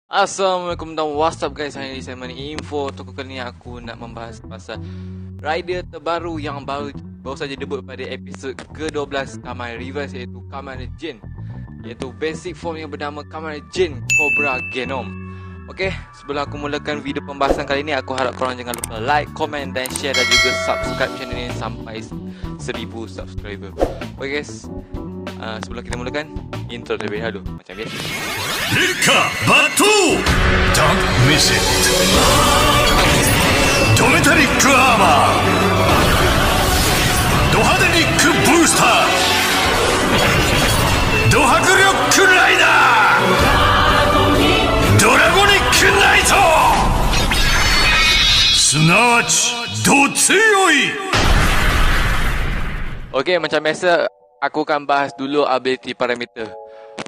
Assalamualaikum dan what's up guys. Hari ni saya Money Info. Untuk kali ni aku nak membahas pasal rider terbaru yang baru saja debut pada episod ke-12 Kamen Reverse, iaitu Kamen Jin, iaitu basic form yang bernama Kamen Jin Cobra Genom. Okey, sebelum aku mulakan video pembahasan kali ni, aku harap korang jangan lupa like, komen dan share dan juga subscribe channel ni sampai 1000 subscriber. Okey guys, sebelum kita mulakan, intro terlebih dahulu macam biasa. Rika Batu, don't miss it. Dometric Armor, Dohadenic Booster, Dohakuryok Rider, Dragonic Knight, すなわちど強い. Okey, macam biasa aku akan bahas dulu ability parameter.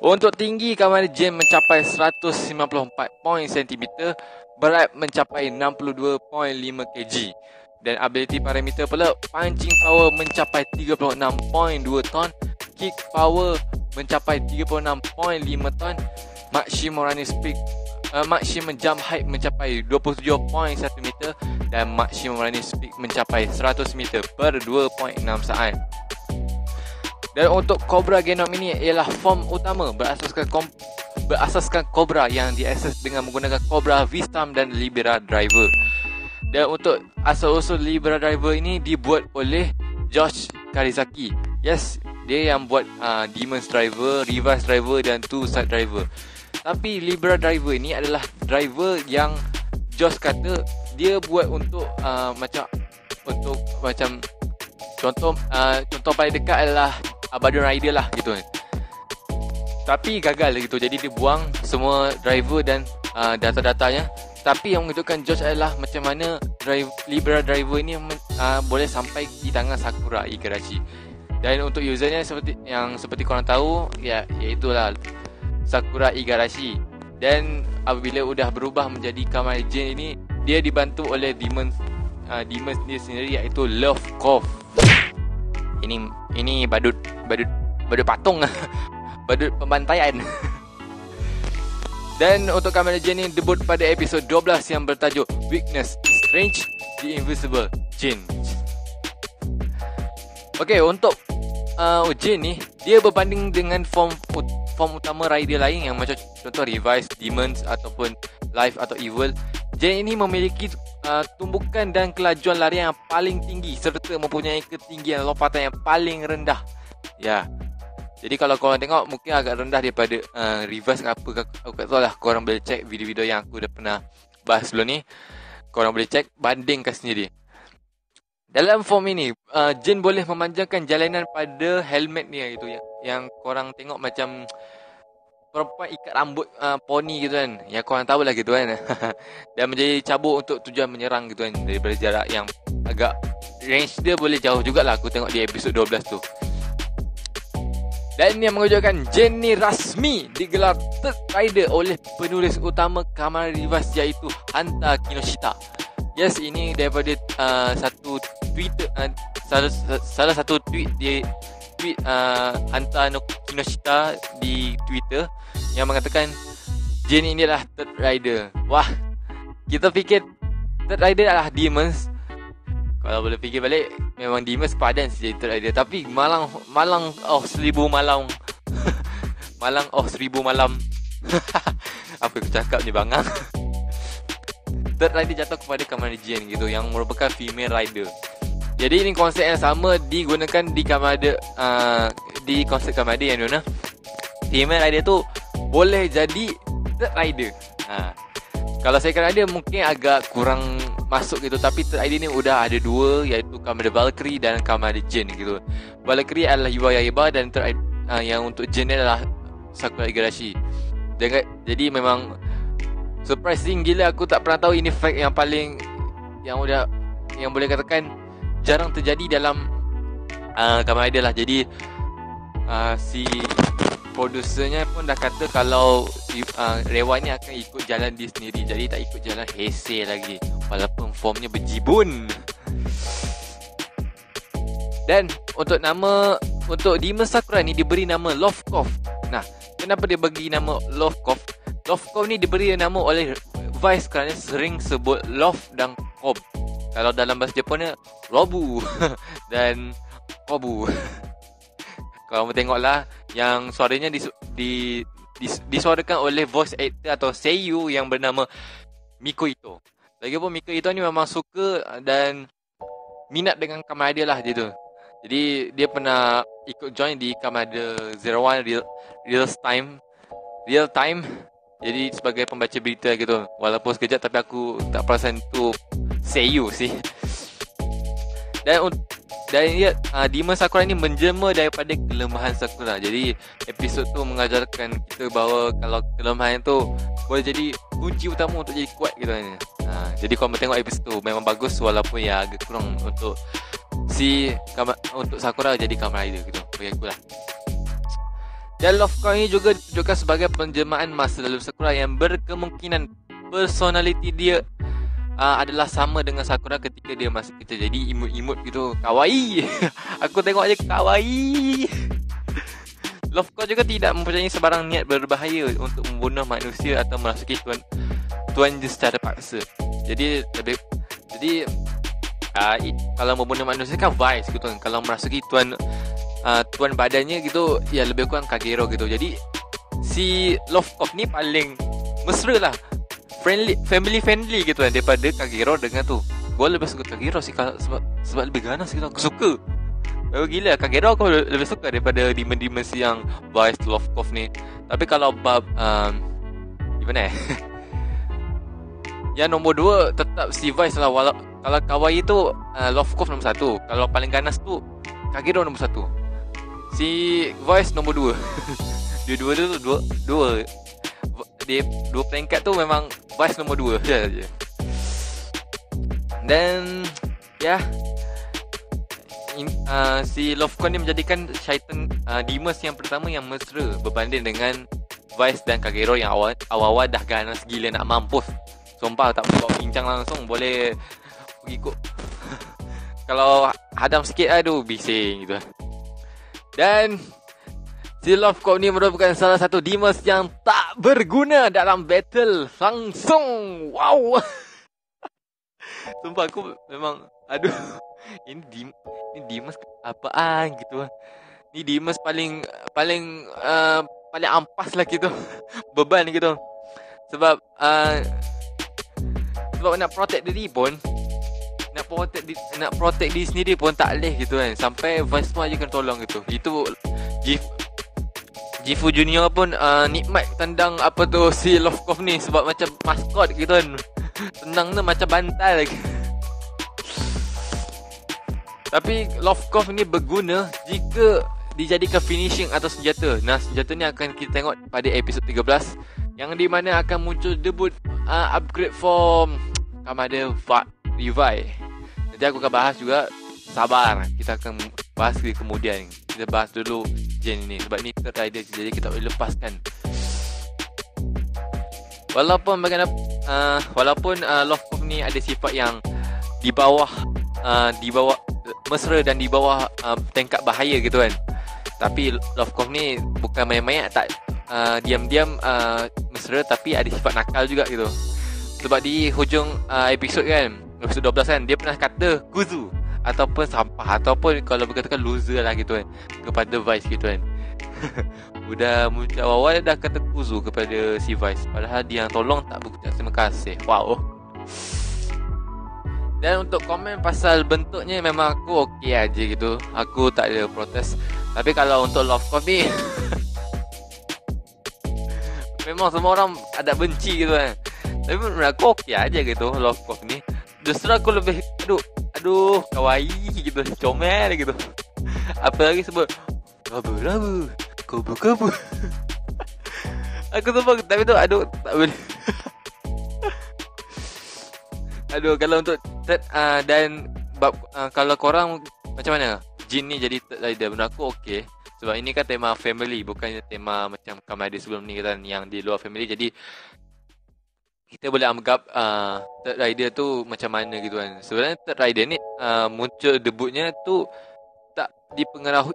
Untuk tinggi, Kamen Jin mencapai 194 cm, berat mencapai 62.5 kg. Dan ability parameter pula, punching power mencapai 36.2 ton, kick power mencapai 36.5 ton, maximum running speed, maximum jump height mencapai 27.1 meter dan maximum running speed mencapai 100 meter per 2.6 saat. Dan untuk Cobra Genom ini ialah form utama berasaskan Cobra yang diakses dengan menggunakan Cobra V-Stam dan Libera Driver. Dan untuk asal-usul Libera Driver ini dibuat oleh Josh Karizaki. Yes, dia yang buat Demon's Driver, Reverse Driver dan Two Side Driver. Tapi Libera Driver ini adalah driver yang Josh kata dia buat untuk contoh paling dekat adalah Abaddon Rider lah gitu kan. Tapi gagal gitu. Jadi dia buang semua driver dan data-datanya. Tapi yang menentukan Josh adalah macam mana Libera Driver ini boleh sampai di tangan Sakura Igarashi. Dan untuk usernya seperti korang tahu, iaitulah Sakura Igarashi. Dan apabila sudah berubah menjadi Kamen Jin ini, dia dibantu oleh Demon dia sendiri, iaitu Love Cove. Ini badut patung badut pembantaian. Dan untuk Kamen Jin ni debut pada episod 12 yang bertajuk Weakness Strange The Invisible Jin. Okey, untuk Jin ni dia berbanding dengan form utama rider lain yang macam contoh Revice, Demons ataupun Life atau Evil. Jin ini memiliki tumbukan dan kelajuan larian yang paling tinggi serta mempunyai ketinggian lompatan yang paling rendah. Ya. Jadi kalau korang tengok mungkin agak rendah daripada Reverse apa, aku tak tahu lah. Korang boleh check video-video yang aku dah pernah bahas sebelum ni. Korang boleh check, bandingkan sendiri. Dalam form ini, Jin boleh memanjangkan jalanan pada helmet ni gitu, yang korang tengok macam perempuan ikat rambut poni gitu kan, yang korang tahu lah gitu kan. Dan menjadi cabuk untuk tujuan menyerang gitu kan, daripada jarak yang agak range dia boleh jauh jugalah. Aku tengok di episod 12 tu. Dan yang mengejutkan, Jin ni rasmi digelar Third Rider oleh penulis utama Kamen Reverse, iaitu Hanta Kinoshita. Yes, ini daripada satu Twitter, salah satu tweet Hanta Kinoshita di Twitter yang mengatakan Jin ini adalah Third Rider. Wah, kita fikir Third Rider adalah Demons. Kalau boleh fikir balik, memang Demons padan jadi Third Rider. Tapi malang seribu malam malang seribu malam. Apa aku cakap ni bangang. Third Rider jatuh kepada Kamen Jin gitu, yang merupakan female rider. Jadi ini konsep yang sama digunakan di konsep Kamen Rider yang mana female rider tu boleh jadi Third Rider. Kalau second rider mungkin agak kurang masuk gitu, tapi Third Rider ni udah ada dua, iaitu Kamen Valkyrie dan Kamen Jin gitu. Valkyrie adalah Yuba Yaiba dan Third Rider yang untuk Jin ni adalah Sakura Igarashi. Jadi memang surprising gila. Aku tak pernah tahu. Ini fact yang paling yang boleh katakan jarang terjadi dalam Kamen Rider lah. Jadi si produsernya pun dah kata kalau Rewa ni akan ikut jalan dia sendiri, jadi tak ikut jalan Heisei lagi, walaupun formnya berjibun. Dan untuk Demon Sakura ni diberi nama Love Cove. Nah, kenapa dia bagi nama Love Cove? Love Cobb ni diberi nama oleh Vice kerana sering sebut Love dan Cobb. Kalau dalam bahasa Jepunnya Robu dan Kobu. Kalau kamu tengoklah yang suaranya disuarakan oleh voice actor atau seiyu yang bernama Miko Ito. Lagipun Miko Ito ni memang suka dan minat dengan Kamen Rider lah dia tu. Jadi dia pernah ikut join di Kamen Rider 01 Real Time. Jadi sebagai pembaca berita gitu. Walaupun sekejap tapi aku tak perasan tu seiyu sih. Dan dia Demon Sakura ni menjelma daripada kelemahan Sakura. Jadi episod tu mengajarkan kita bahawa kalau kelemahan tu boleh jadi kunci utama untuk jadi kuat gitu kan. Jadi kalau tengok episod tu memang bagus walaupun ya agak kurang untuk untuk Sakura jadi Kamen Rider gitu. Bagi aku lah. Dan Love Cobb ni juga ditunjukkan sebagai penjelmaan masa lalu Sakura yang berkemungkinan personality dia adalah sama dengan Sakura ketika dia masih kecil. Jadi imut-imut gitu, kawaii. Aku tengok aja kawaii. Love Cobb juga tidak mempunyai sebarang niat berbahaya untuk membunuh manusia atau merasuki tuan dia secara paksa. Jadi kalau membunuh manusia kan Vice gitu kan. Kalau merasuki tuan badannya gitu, ya lebih kurang Kagero gitu. Jadi si Love Cobb ni paling mesra lah, family friendly gitu kan daripada Kagero dengan tu. Gua lebih suka Kagero sih sebab lebih ganas gitu. Aku suka. Gila, Kagero aku lebih suka daripada demon-demon yang Vice Love Cobb ni. Tapi kalau bab gimana yang nombor 2 tetap si Vice lah. Kalau kawaii tu Love Cobb nombor 1. Kalau paling ganas tu Kagero nombor 1. Si Vice nombor 2. Dua-dua tu dua. Dia dua peringkat tu memang Vice nombor 2 je. Dan si Love Cobb ni menjadikan Shaitan Demons yang pertama yang mesra berbanding dengan Vice dan Kagero yang awal-awal dah ganas gila nak mampus. Sumpah tak boleh bincang langsung, boleh ikut. Kalau hadam sikit aduh bising gitu. Dan si Love Cobb ni merupakan salah satu demons yang tak berguna dalam battle langsung. Wow. Sumpah aku memang aduh. Ini demons apaan gitu. Ni demons paling ampas lah gitu. Beban gitu. Sebab nak protect diri pun, nak protect diri sendiri pun tak boleh gitu kan. Sampai Vice pun aja kena tolong gitu. Itu Gifu Junior pun nikmat tendang apa tu si Love Cobb ni sebab macam maskot gitu kan. Tendang tu macam bantal lagi. Tapi Love Cobb ni berguna jika dijadikan finishing atau senjata. Nah, senjata ni akan kita tengok pada episod 13 yang di mana akan muncul debut upgrade form Kamen Rider Revive. Nanti aku akan bahas juga. Sabar, kita akan bahas kemudian. Kita bahas dulu gen ni sebab ni third rider, jadi kita boleh lepaskan. Walaupun Love Cobb ni ada sifat yang di bawah mesra dan di bawah tingkat bahaya gitu kan. Tapi Love Cobb ni bukan main-main, tak diam-diam mesra, tapi ada sifat nakal juga gitu. Sebab di hujung episod kan, episod 12 kan, dia pernah kata kuzu ataupun sampah ataupun kalau berkatakan loser lah gitu kan kepada Vice gitu kan. Udah muncul awal dah kata kuzu kepada si Vice, padahal dia yang tolong tak berucap terima kasih. Wow. Dan untuk komen pasal bentuknya memang aku okey aja gitu. Aku tak ada protes. Tapi kalau untuk Love Cobb ni memang semua orang ada benci gitu kan. Tapi menurut aku okey aja gitu Love Cobb ni. Justru aku lebih aduh kawaii gitu, comel gitu. Apalagi sebut Rabu Kobu. Aku sumpah tapi tu aduh tak boleh. Aduh, kalau untuk third dan kalau korang macam mana? Jin ni jadi third rider, menurut aku okey. Sebab ini kan tema family, bukannya tema macam Kamen Rider sebelum ni kan yang di luar family. Jadi kita boleh anggap third rider tu macam mana gitu kan. Sebenarnya third rider ni muncul debutnya tu tak dipengaruhi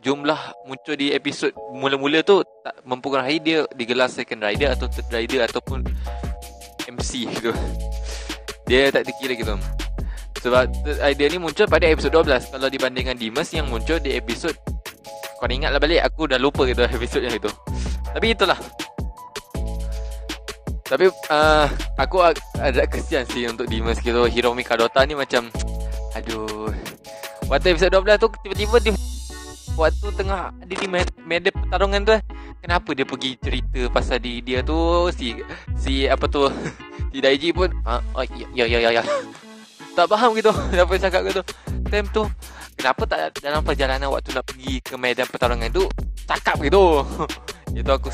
jumlah muncul di episod mula-mula tu tak mempengaruhi dia digelar second rider atau third rider ataupun MC gitu. Dia tak terkira gitu. Sebab third rider ni muncul pada episod 12 kalau dibandingkan Demas yang muncul di episod, kau ingatlah balik, aku dah lupa gitu episod yang itu. Tapi itulah. Tapi aku agak kesian sih untuk Demas gitu. Hiromi Kadota ni macam, aduh. Waktu episod 12 tu tiba-tiba dia, waktu tengah dia di medan pertarungan tu, kenapa dia pergi cerita pasal dia tu si apa tu si Daiji pun ya tak faham gitu apa yang cakap gitu. Time tu kenapa tak dalam perjalanan waktu nak pergi ke medan pertarungan tu cakap gitu. Itu aku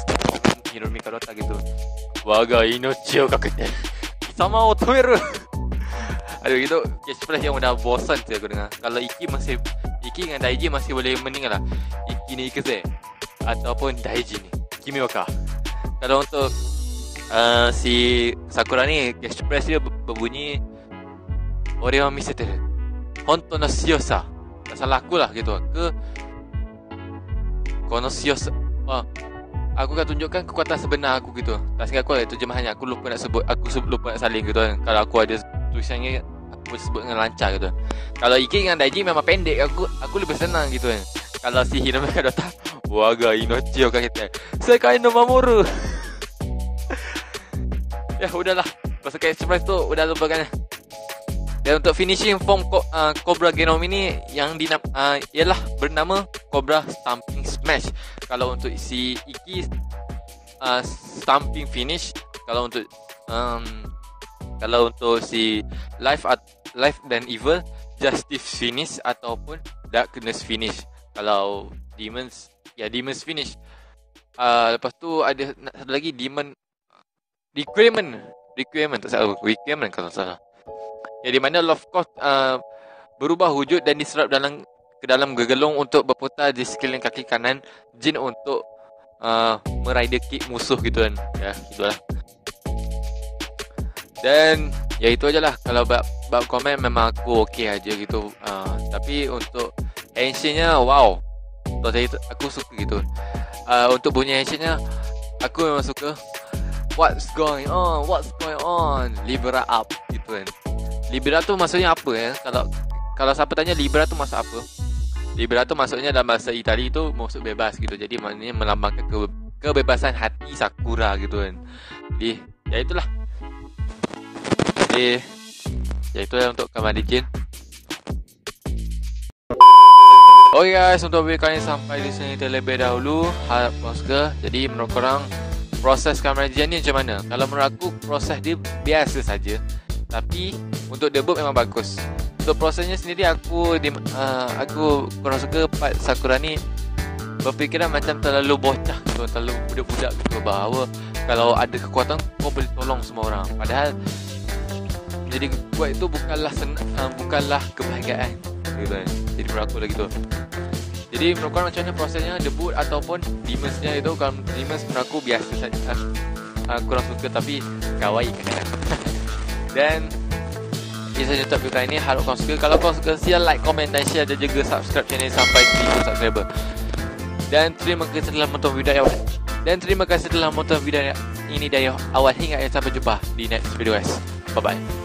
Hiromi Kadota gitu. Waga inochi o kakete sama otomeru. Aduh, itu express yang dah bosan je aku dengar. Kalau Iki dengan Daiji masih boleh mendengar lah. Iki ni Ikuse ataupun Daiji ni Kimi waka. Kalau untuk si Sakura ni express dia berbunyi Ore wa miseteru honto no shiyosa. Tak salah aku lah gitu. Kono shiyosa. Aku akan tunjukkan kekuatan sebenar aku gitu. Tak singkat aku lah terjemahannya. Aku lupa nak sebut. Aku lupa nak salin gitu kan. Kalau aku ada tulisannya, aku boleh sebut dengan lancar gitu. Kalau Iki dengan Daiji memang pendek. Aku lebih senang gitu kan. Kalau si Hiromi Kadota, waga inochi o kakete sekai no mamoru. Ya udahlah, pasukan express tu udah lupakan. Dan untuk finishing form Cobra Genom ini yang ialah bernama Cobra Stamping Smash. Kalau untuk si Iki Stamping Finish. Kalau untuk si Life dan Evil Justice Finish ataupun Darkness Finish. Kalau Demons Finish. Lepas tu ada satu lagi Demon Requirement tak salah. Requirement kalau tak salah. Ya, di mana Love Cost berubah wujud dan diserap ke dalam gegelung untuk berputar di sekeliling kaki kanan Jin untuk merider kick musuh gitu kan. Ya, itulah. Dan ya itu aja lah. Kalau bab komen memang aku okey aja gitu. Tapi untuk ancientnya wow. Aku suka gitu. Untuk bunyi ancientnya aku memang suka. What's going on? Libera up gitu kan. Libera tu maksudnya apa ya? Kalau siapa tanya Libera tu maksud apa? Libera tu maksudnya dalam bahasa Itali tu maksud bebas gitu. Jadi maknanya melambangkan kebebasan hati Sakura gitu kan. Jadi ya itulah. Jadi ya itulah untuk Kamari Jin. Okay guys, untuk video kali ini sampai di sini terlebih dahulu. Harap suka. Jadi menurut korang proses Kamari Jin ni macam mana? Kalau menurut aku proses dia biasa saja. Tapi untuk debut memang bagus. Untuk prosesnya sendiri aku kurang suka part Sakura ni berfikiran macam terlalu bocah gitu, terlalu budak-budak gitu, bahawa kalau ada kekuatan kau boleh tolong semua orang. Padahal jadi buat itu bukanlah kebahagiaan gitu kan. Jadi menurut aku lah gitu. Jadi menurut korang macam mana prosesnya debut ataupun Demons-nya itu? Kalau Demons menurut aku biasa saja. Kurang suka tapi kawaii kadang-kadang. Dan itu saja untuk video kali ini. Harap korang suka. Kalau korang suka, sila like, komen dan share dan juga subscribe channel sampai 1000 subscriber. Dan terima kasih telah menonton video ini dari awal hingga akhir. Sampai jumpa di next video guys. Bye bye.